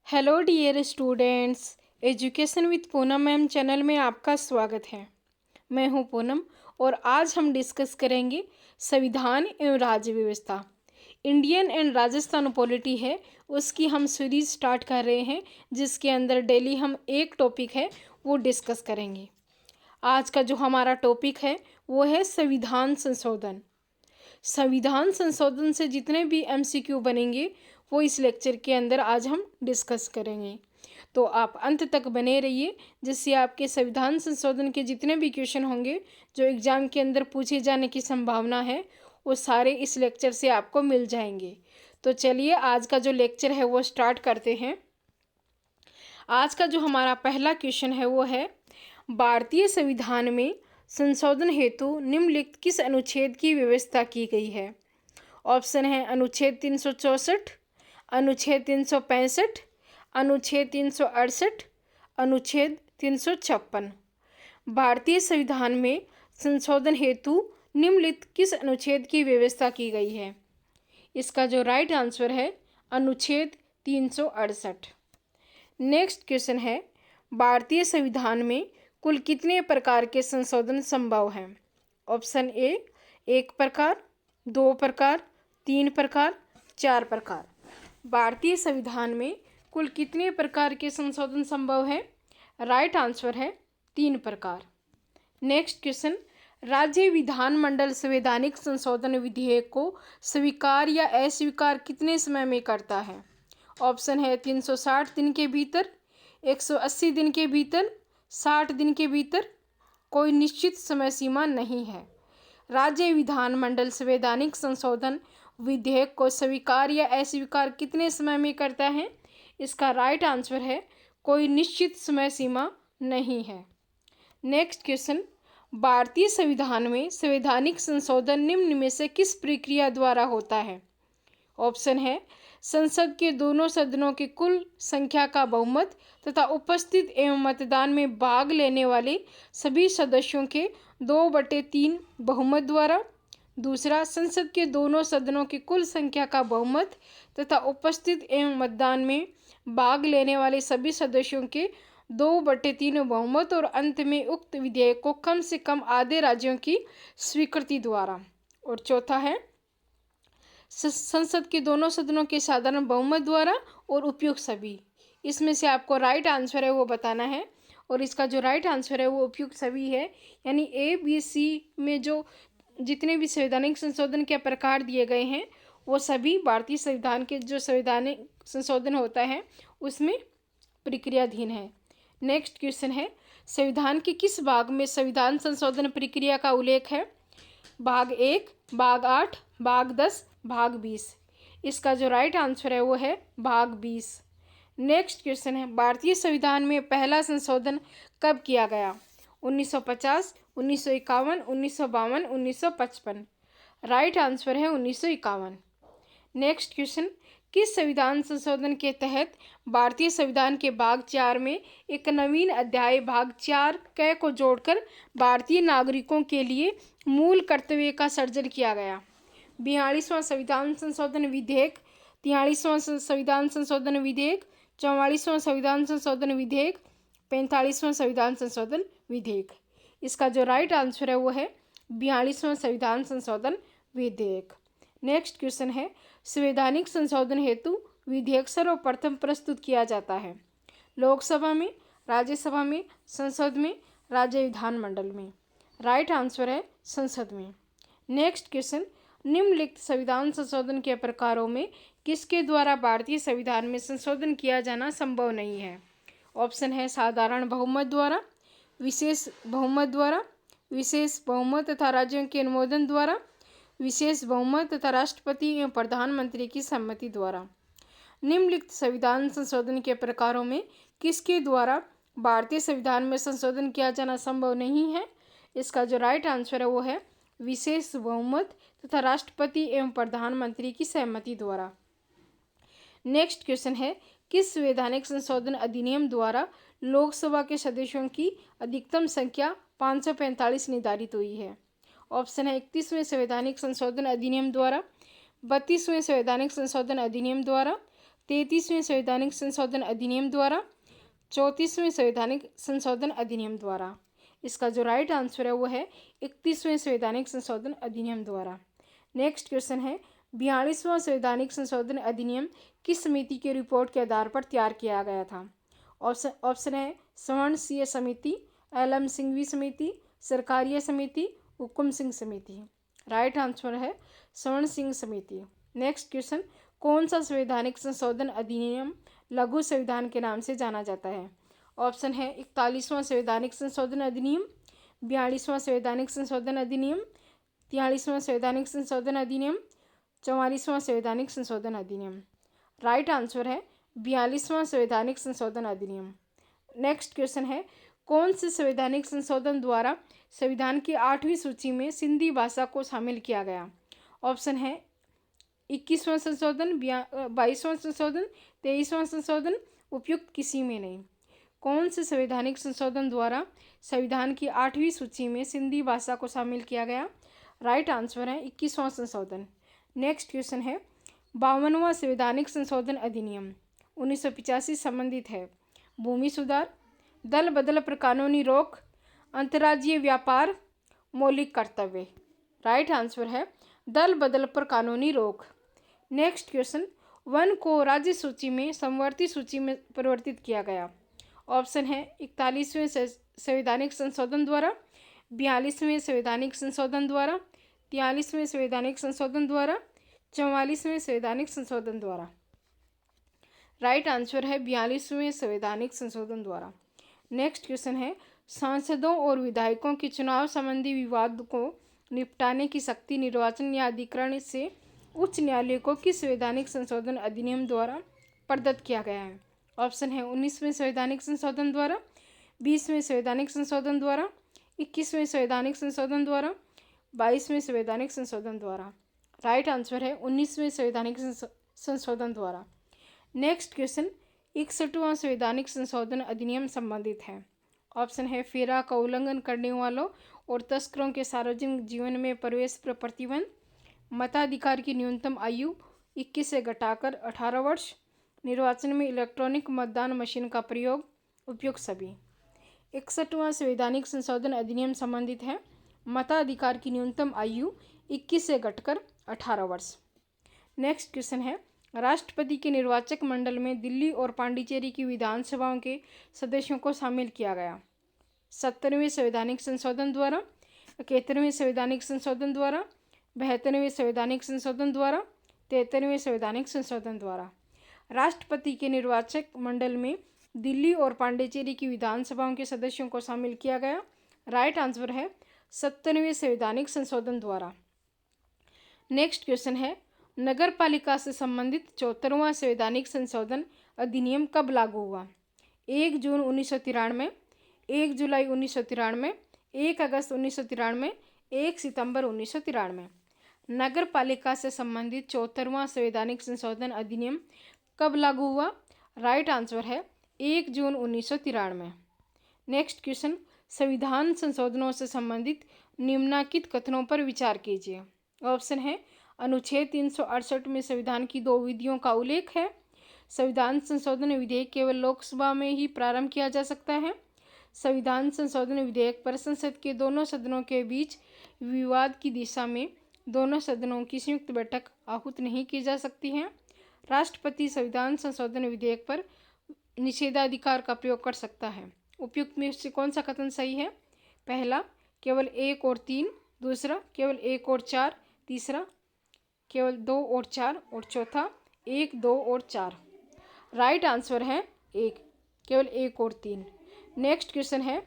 Hello dear students, education with Poonam ma'am channel में आपका स्वागत है। मैं हूं पूनम और आज हम डिस्कस करेंगे संविधान एवं राज्य व्यवस्था। इंडियन एंड राजस्थान पॉलिटी है, उसकी हम सीरीज स्टार्ट कर रहे हैं, जिसके अंदर डेली हम एक टॉपिक है वो डिस्कस करेंगे। आज का जो हमारा टॉपिक है वो है संविधान संशोधन। संविधान संशोधन से जितने भी एमसीक्यू बनेंगे वो इस लेक्चर के अंदर आज हम डिस्कस करेंगे, तो आप अंत तक बने रहिए, जिससे आपके संविधान संशोधन के जितने भी क्वेश्चन होंगे जो एग्ज़ाम के अंदर पूछे जाने की संभावना है वो सारे इस लेक्चर से आपको मिल जाएंगे। तो चलिए आज का जो लेक्चर है वो स्टार्ट करते हैं। आज का जो हमारा पहला क्वेश्चन है वो है, भारतीय संविधान में संशोधन हेतु निम्नलिखित किस अनुच्छेद की व्यवस्था की गई है। ऑप्शन है अनुच्छेद 364, अनुच्छेद 365, अनुच्छेद 368, अनुच्छेद 356। भारतीय संविधान में संशोधन हेतु निम्नलिखित किस अनुच्छेद की व्यवस्था की गई है। इसका जो राइट आंसर है अनुच्छेद 368। नेक्स्ट क्वेश्चन है, भारतीय संविधान में कुल कितने प्रकार के संशोधन संभव हैं। ऑप्शन ए 1 प्रकार, 2 प्रकार, 3 प्रकार, 4 प्रकार। भारतीय संविधान में कुल कितने प्रकार के संशोधन संभव है। राइट आंसर है 3 प्रकार। नेक्स्ट क्वेश्चन, राज्य विधानमंडल संवैधानिक संशोधन विधेयक को स्वीकार या अस्वीकार कितने समय में करता है। ऑप्शन है 360 दिन के भीतर, 180 दिन के भीतर, 60 दिन के भीतर, कोई निश्चित समय सीमा नहीं है। राज्य विधानमंडल संवैधानिक संशोधन विधेयक को स्वीकार या अस्वीकार कितने समय में करता है। इसका राइट आंसर है कोई निश्चित समय सीमा नहीं है। नेक्स्ट क्वेश्चन, भारतीय संविधान में संवैधानिक संशोधन निम्न में से किस प्रक्रिया द्वारा होता है। ऑप्शन है संसद के दोनों सदनों की कुल संख्या का बहुमत तथा उपस्थित एवं मतदान में भाग लेने वाले सभी सदस्यों के 2/3 बहुमत द्वारा। दूसरा, संसद के दोनों सदनों की कुल संख्या का बहुमत तथा उपस्थित एवं मतदान में भाग लेने वाले सभी सदस्यों के 2/3 बहुमत। और अंत में उक्त विधेयक को कम से कम आधे राज्यों की स्वीकृति द्वारा। और चौथा है संसद के दोनों सदनों के साधारण बहुमत द्वारा और उपयुक्त सभी। इसमें से आपको राइट आंसर है वो बताना है, और इसका जो राइट आंसर है वो उपयुक्त सभी है। यानी ए बी सी में जो जितने भी संवैधानिक संशोधन के प्रकार दिए गए हैं वो सभी भारतीय संविधान के जो संवैधानिक संशोधन होता है उसमें प्रक्रियाधीन है। नेक्स्ट क्वेश्चन है, संविधान के किस भाग में संविधान संशोधन प्रक्रिया का उल्लेख है। भाग 1, भाग 8, भाग 10, भाग 20। इसका जो राइट आंसर है वो है भाग 20। नेक्स्ट क्वेश्चन है, भारतीय संविधान में पहला संशोधन कब किया गया। 1950, 1951, 1952, 1955। राइट आंसर है 1951। नेक्स्ट क्वेश्चन, किस संविधान संशोधन के तहत भारतीय संविधान के भाग 4 में एक नवीन अध्याय भाग 4 क को जोड़कर भारतीय नागरिकों के लिए मूल कर्तव्य का सर्जन किया गया। 42वां संविधान संशोधन विधेयक, 43वां संविधान संशोधन विधेयक, 44वां संविधान संशोधन विधेयक, 45वां संविधान संशोधन विधेयक। इसका जो राइट आंसर है वो है 42वां संविधान संशोधन विधेयक। नेक्स्ट क्वेश्चन है, संवैधानिक संशोधन हेतु विधेयक सर्वप्रथम प्रस्तुत किया जाता है। लोकसभा में, राज्यसभा में, संसद में, राज्य विधानमंडल में। राइट आंसर है संसद में। नेक्स्ट क्वेश्चन, निम्नलिखित संविधान संशोधन के प्रकारों में किसके द्वारा भारतीय संविधान में संशोधन किया जाना संभव नहीं है। ऑप्शन है साधारण बहुमत द्वारा, विशेष बहुमत द्वारा, विशेष बहुमत तथा राज्यों के अनुमोदन द्वारा, विशेष बहुमत तथा राष्ट्रपति एवं प्रधानमंत्री की सम्मति द्वारा। निम्नलिखित संविधान संशोधन के प्रकारों में किसके द्वारा भारतीय संविधान में संशोधन किया जाना संभव नहीं है। इसका जो राइट आंसर है वो है विशेष बहुमत तथा राष्ट्रपति एवं प्रधानमंत्री की सहमति द्वारा। नेक्स्ट क्वेश्चन है, किस संवैधानिक संशोधन अधिनियम द्वारा लोकसभा के सदस्यों की अधिकतम संख्या 545 निर्धारित हुई है। ऑप्शन है 31वें संवैधानिक संशोधन अधिनियम द्वारा, 32वें संवैधानिक संशोधन अधिनियम द्वारा, 33वें संवैधानिक संशोधन अधिनियम द्वारा, 34वें संवैधानिक संशोधन अधिनियम द्वारा। इसका जो राइट आंसर है वो है 31वें संवैधानिक संशोधन अधिनियम द्वारा। नेक्स्ट क्वेश्चन है 42वां संवैधानिक संशोधन अधिनियम किस समिति की रिपोर्ट के आधार पर तैयार किया गया था? ऑप्शन है स्वर्ण सिंह समिति, एल.एम. सिंघवी समिति, सरकारीय समिति, हुकुम सिंह समिति। राइट आंसर है स्वर्ण सिंह समिति। नेक्स्ट क्वेश्चन, कौन सा संवैधानिक संशोधन अधिनियम लघु संविधान के नाम से जाना जाता है? ऑप्शन है 41वां संवैधानिक संशोधन अधिनियम, 42वां संवैधानिक संशोधन अधिनियम, 43वां संवैधानिक संशोधन अधिनियम, 44वां संवैधानिक संशोधन अधिनियम। राइट आंसर है 42वां संवैधानिक संशोधन अधिनियम। नेक्स्ट क्वेश्चन है कौन से संवैधानिक संशोधन द्वारा संविधान की 8वीं सूची में सिंधी भाषा को शामिल किया गया? ऑप्शन है 21वां संशोधन, 22वां संशोधन, 23वां संशोधन, उपयुक्त किसी में नहीं। कौन से संवैधानिक संशोधन द्वारा संविधान की 8वीं सूची में सिंधी भाषा को शामिल किया गया? राइट आंसर है 21वां संशोधन। नेक्स्ट क्वेश्चन है 52वां संवैधानिक संशोधन अधिनियम 1985 संबंधित है भूमि सुधार, दल बदल पर कानूनी रोक, अंतर्राज्यीय व्यापार, मौलिक कर्तव्य। राइट आंसर है दल बदल पर कानूनी रोक। नेक्स्ट क्वेश्चन, वन को राज्य सूची में समवर्ती सूची में परिवर्तित किया गया? ऑप्शन है 41वें संवैधानिक संशोधन द्वारा, 42वें संवैधानिक संशोधन द्वारा, 43वें संवैधानिक संशोधन द्वारा, 44वें संवैधानिक संशोधन द्वारा। राइट आंसर है 42वें संवैधानिक संशोधन द्वारा। नेक्स्ट क्वेश्चन है सांसदों और विधायकों के चुनाव संबंधी विवाद को निपटाने की शक्ति निर्वाचन न्यायाधिकरण से उच्च न्यायालय को किस संवैधानिक संशोधन अधिनियम द्वारा प्रदत्त किया गया है? ऑप्शन है 19वें संवैधानिक संशोधन द्वारा, 20वें संवैधानिक संशोधन द्वारा, 21वें संवैधानिक संशोधन द्वारा, 22वें संवैधानिक संशोधन द्वारा। राइट आंसर है 19वें संवैधानिक संशोधन द्वारा। नेक्स्ट क्वेश्चन, 61वां संवैधानिक संशोधन अधिनियम संबंधित है? ऑप्शन है फेरा का उल्लंघन करने वालों और तस्करों के सार्वजनिक जीवन में प्रवेश पर प्रतिबंध, मताधिकार की न्यूनतम आयु 21 से घटाकर 18 वर्ष, निर्वाचन में इलेक्ट्रॉनिक मतदान मशीन का प्रयोग, उपयुक्त सभी। 61वां संवैधानिक संशोधन अधिनियम संबंधित है मताधिकार की न्यूनतम आयु 21 से घटकर 18 वर्ष। नेक्स्ट क्वेश्चन है राष्ट्रपति के निर्वाचक मंडल में दिल्ली और पांडिचेरी की विधानसभाओं के सदस्यों को शामिल किया गया? 70वें संवैधानिक संशोधन द्वारा, 71वें संवैधानिक संशोधन द्वारा, 72वें संवैधानिक संशोधन द्वारा, 73वें संवैधानिक संशोधन द्वारा। राष्ट्रपति के निर्वाचक मंडल में दिल्ली और पांडिचेरी की विधानसभाओं के सदस्यों को शामिल किया गया? राइट आंसर है 70वें संवैधानिक संशोधन द्वारा। नेक्स्ट क्वेश्चन है नगर पालिका से संबंधित 74वां संवैधानिक संशोधन अधिनियम कब लागू हुआ? 1 जून 1993, 1 जुलाई 1993, 1 अगस्त 1993, 1 सितंबर 1993। नगर पालिका से संबंधित 74वां संवैधानिक संशोधन अधिनियम कब लागू हुआ? राइट आंसर है 1 जून 1993। नेक्स्ट क्वेश्चन, संविधान संशोधनों से संबंधित निम्नलिखित कथनों पर विचार कीजिए। ऑप्शन है अनुच्छेद 368 में संविधान की 2 विधियों का उल्लेख है, संविधान संशोधन विधेयक केवल लोकसभा में ही प्रारंभ किया जा सकता है, संविधान संशोधन विधेयक पर संसद के दोनों सदनों के बीच विवाद की दिशा में दोनों सदनों की संयुक्त बैठक आहूत नहीं की जा सकती है, राष्ट्रपति संविधान संशोधन विधेयक पर निषेधाधिकार का प्रयोग कर सकता है। उपयुक्त में से कौन सा कथन सही है? पहला केवल 1 और 3, दूसरा केवल 1 और 4, तीसरा केवल 2 और 4 और चौथा 1, 2 और 4। राइट आंसर है 1, केवल 1 और 3। नेक्स्ट क्वेश्चन है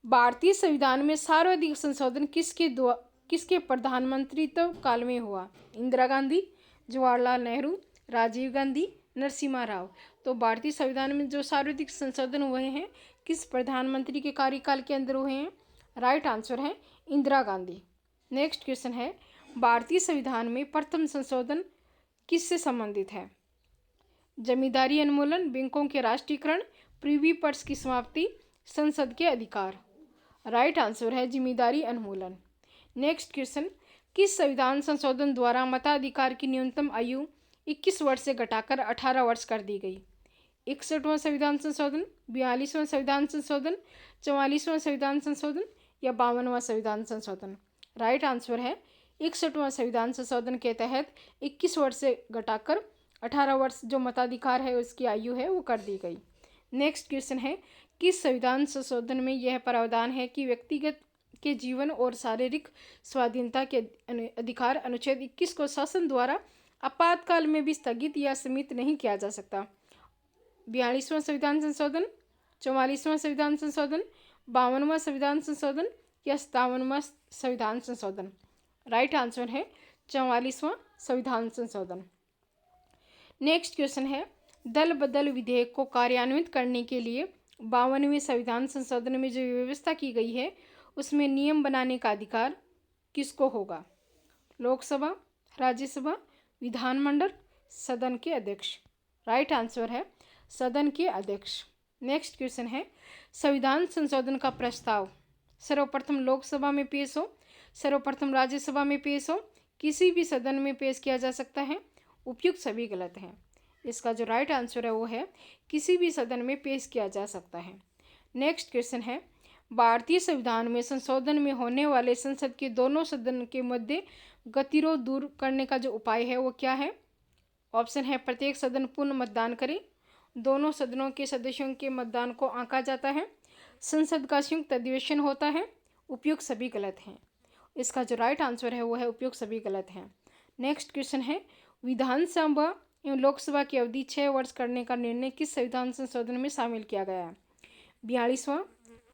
भारतीय संविधान में सर्वाधिक संशोधन किसके प्रधानमंत्रित्व काल में हुआ? इंदिरा गांधी, जवाहरलाल नेहरू, राजीव गांधी, नरसिम्हा राव। तो भारतीय संविधान में जो सर्वाधिक संशोधन हुए हैं किस प्रधानमंत्री के कार्यकाल के अंदर हुए हैं? राइट आंसर है इंदिरा गांधी। नेक्स्ट क्वेश्चन है भारतीय संविधान में प्रथम संशोधन किससे संबंधित है? जमींदारी उन्मूलन, बैंकों के राष्ट्रीयकरण, प्रिवी पर्स की समाप्ति, संसद के अधिकार। राइट आंसर है जमींदारी उन्मूलन। नेक्स्ट क्वेश्चन, किस संविधान संशोधन द्वारा मताधिकार की न्यूनतम आयु 21 वर्ष से घटाकर 18 वर्ष कर दी गई। 61वां संविधान संशोधन, 42वां संविधान संशोधन, 44वां संविधान संशोधन या 52वां संविधान संशोधन। राइट आंसर है 61वां संविधान संशोधन के तहत 21 वर्ष से घटाकर 18 वर्ष जो मताधिकार है उसकी आयु है वो कर दी गई। नेक्स्ट क्वेश्चन है, किस संविधान संशोधन में यह प्रावधान है कि व्यक्तिगत के जीवन और शारीरिक स्वाधीनता के अधिकार अनुच्छेद 21 को शासन द्वारा आपातकाल में भी स्थगित या सीमित नहीं किया जा सकता। 42वां संविधान संशोधन, 44वां संविधान संशोधन, 52वां संविधान संशोधन या 57वां संविधान संशोधन। राइट आंसर है 44वां संविधान संशोधन। नेक्स्ट क्वेश्चन है, दल बदल विधेयक को कार्यान्वित करने के लिए 52वें संविधान संशोधन में जो व्यवस्था की गई है उसमें नियम बनाने का अधिकार किसको होगा? लोकसभा, राज्यसभा, विधानमंडल, सदन के अध्यक्ष। राइट आंसर है सदन के अध्यक्ष। नेक्स्ट क्वेश्चन है, संविधान संशोधन का प्रस्ताव सर्वप्रथम लोकसभा में पेश हो, सर्वप्रथम राज्यसभा में पेश हो, किसी भी सदन में पेश किया जा सकता है? उपयुक्त सभी गलत हैं। इसका जो राइट आंसर है वो है किसी भी सदन में पेश किया जा सकता है। नेक्स्ट क्वेश्चन है, भारतीय संविधान में संशोधन में होने वाले संसद के दोनों सदन के मध्य गतिरोध दूर करने का जो उपाय है वो क्या है? ऑप्शन है प्रत्येक सदन पुनः मतदान करे, दोनों सदनों के सदस्यों के मतदान को आंका जाता है, संसद का संयुक्त अधिवेशन होता है। उपयुक्त सभी गलत हैं। इसका जो राइट आंसर है वो है उपयुक्त सभी गलत हैं। नेक्स्ट क्वेश्चन है, विधानसभा एवं लोकसभा की अवधि 6 वर्ष करने का निर्णय किस संविधान संशोधन में शामिल किया गया है? 42वां,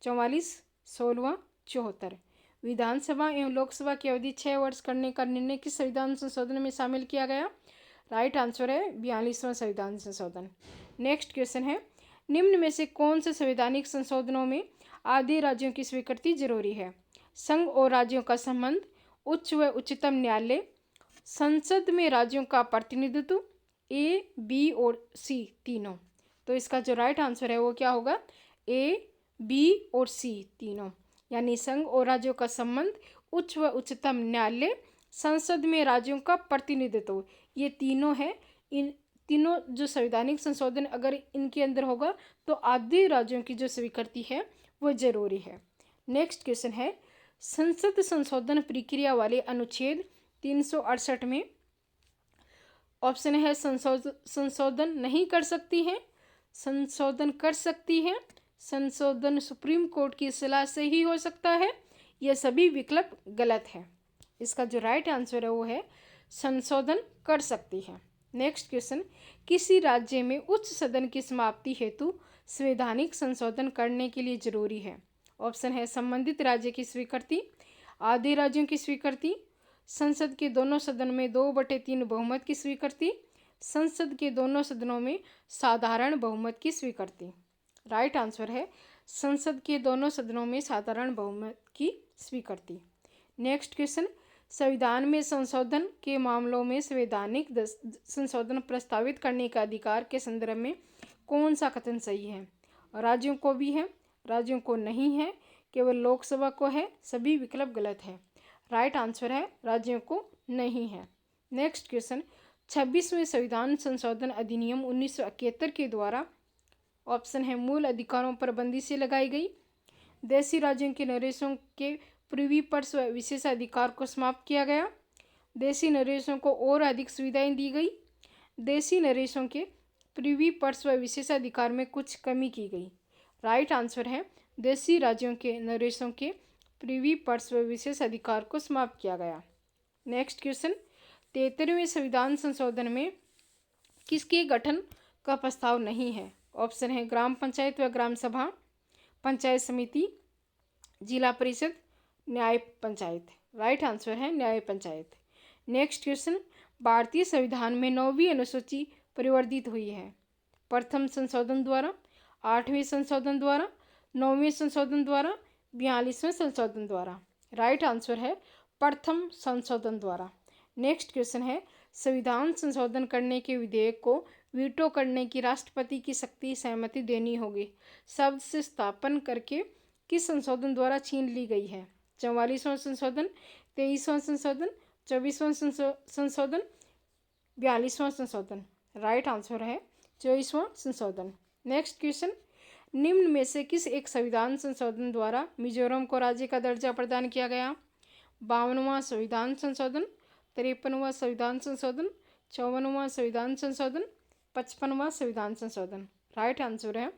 44, 16वां, 74। विधानसभा एवं लोकसभा की अवधि 6 वर्ष करने का निर्णय किस संविधान संशोधन में शामिल किया गया? राइट आंसर है 42वां संविधान संशोधन। नेक्स्ट क्वेश्चन है, निम्न में से कौन से संवैधानिक संशोधनों में आधे राज्यों की स्वीकृति जरूरी है? संघ और राज्यों का संबंध, उच्च व उच्चतम न्यायालय, संसद में राज्यों का प्रतिनिधित्व, ए, बी और सी तीनों। तो इसका जो राइट आंसर है वो क्या होगा? ए, बी और सी तीनों, यानी संघ और राज्यों का संबंध, उच्च व उच्चतम न्यायालय, संसद में राज्यों का प्रतिनिधित्व, ये तीनों है। इन तीनों जो संवैधानिक संशोधन अगर इनके अंदर होगा तो आधे राज्यों की जो स्वीकृति है वो जरूरी है। नेक्स्ट क्वेश्चन है, संसद संशोधन प्रक्रिया वाले अनुच्छेद 368 में ऑप्शन है संशोधन नहीं कर सकती है, संशोधन कर सकती है, संशोधन सुप्रीम कोर्ट की सलाह से ही हो सकता है, यह सभी विकल्प गलत है। इसका जो राइट आंसर है वो है संशोधन कर सकती है। नेक्स्ट क्वेश्चन, किसी राज्य में उच्च सदन की समाप्ति हेतु संवैधानिक संशोधन करने के लिए जरूरी है? ऑप्शन है संबंधित राज्य की स्वीकृति, आधे राज्यों की स्वीकृति, संसद के दोनों सदन में 2/3 बहुमत की स्वीकृति, संसद के दोनों सदनों में साधारण बहुमत की स्वीकृति। राइट आंसर है संसद के दोनों सदनों में साधारण बहुमत की स्वीकृति। नेक्स्ट क्वेश्चन, संविधान में संशोधन के मामलों में संवैधानिक संशोधन प्रस्तावित करने का अधिकार के संदर्भ में कौन सा कथन सही है? राज्यों को भी है, राज्यों को नहीं है, केवल लोकसभा को है, सभी विकल्प गलत है। राइट आंसर है राज्यों को नहीं है। नेक्स्ट क्वेश्चन, 26वें संविधान संशोधन अधिनियम 1971 के द्वारा ऑप्शन है मूल अधिकारों पर बंदी से लगाई गई, देशी राज्यों के नरेशों के प्रीवी पर्स व विशेषाधिकार को समाप्त किया गया, देशी नरेशों को और अधिक सुविधाएं दी गई, देशी नरेशों के प्रीवी पर्स व विशेषाधिकार में कुछ कमी की गई। राइट आंसर है देशी राज्यों के नरेशों के प्रीवी पर्स व विशेष अधिकार को समाप्त किया गया। नेक्स्ट क्वेश्चन, 73वें संविधान संशोधन में किसके गठन का प्रस्ताव नहीं है? ऑप्शन है ग्राम पंचायत व ग्राम सभा, पंचायत समिति, जिला परिषद, न्याय पंचायत। राइट आंसर है न्याय पंचायत। नेक्स्ट क्वेश्चन, भारतीय संविधान में 9वीं अनुसूची परिवर्तित हुई है? प्रथम संशोधन द्वारा, 8वें संशोधन द्वारा, 9वें संशोधन द्वारा, 42वें संशोधन द्वारा। राइट आंसर है प्रथम संशोधन द्वारा। नेक्स्ट क्वेश्चन है, संविधान संशोधन करने के विधेयक को वीटो करने की राष्ट्रपति की सख्ती सहमति देनी होगी शब्द से स्थापन करके किस संशोधन द्वारा छीन ली गई है? 44वां संशोधन, 23वां संशोधन, 24वां संशोधन 42वां संशोधन। राइट आंसर है 24वां संशोधन। नेक्स्ट क्वेश्चन, निम्न में से किस एक संविधान संशोधन द्वारा मिजोरम को राज्य का दर्जा प्रदान किया गया? 52वां संविधान संशोधन, 53वां संविधान संशोधन, 54वां संविधान संशोधन, 55वां संविधान संशोधन। राइट आंसर है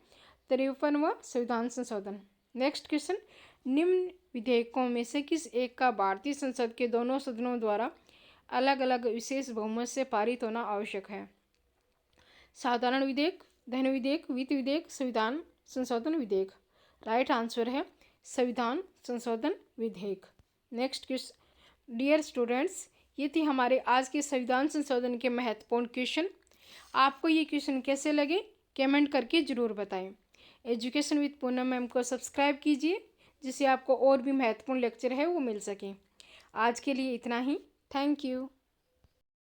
53वां संविधान संशोधन। नेक्स्ट क्वेश्चन, निम्न विधेयकों में से किस एक का भारतीय संसद के दोनों सदनों द्वारा अलग अलग विशेष बहुमत से पारित होना आवश्यक है? साधारण विधेयक, धन विधेयक, वित्त विधेयक, संविधान संशोधन विधेयक। राइट आंसर है संविधान संशोधन विधेयक। नेक्स्ट क्वेश्चन, डियर स्टूडेंट्स, ये थी हमारे आज के संविधान संशोधन के महत्वपूर्ण क्वेश्चन। आपको ये क्वेश्चन कैसे लगे कमेंट करके ज़रूर बताएं। एजुकेशन विद पूनम मैम को सब्सक्राइब कीजिए जिससे आपको और भी महत्वपूर्ण लेक्चर है वो मिल सके। आज के लिए इतना ही। Thank you.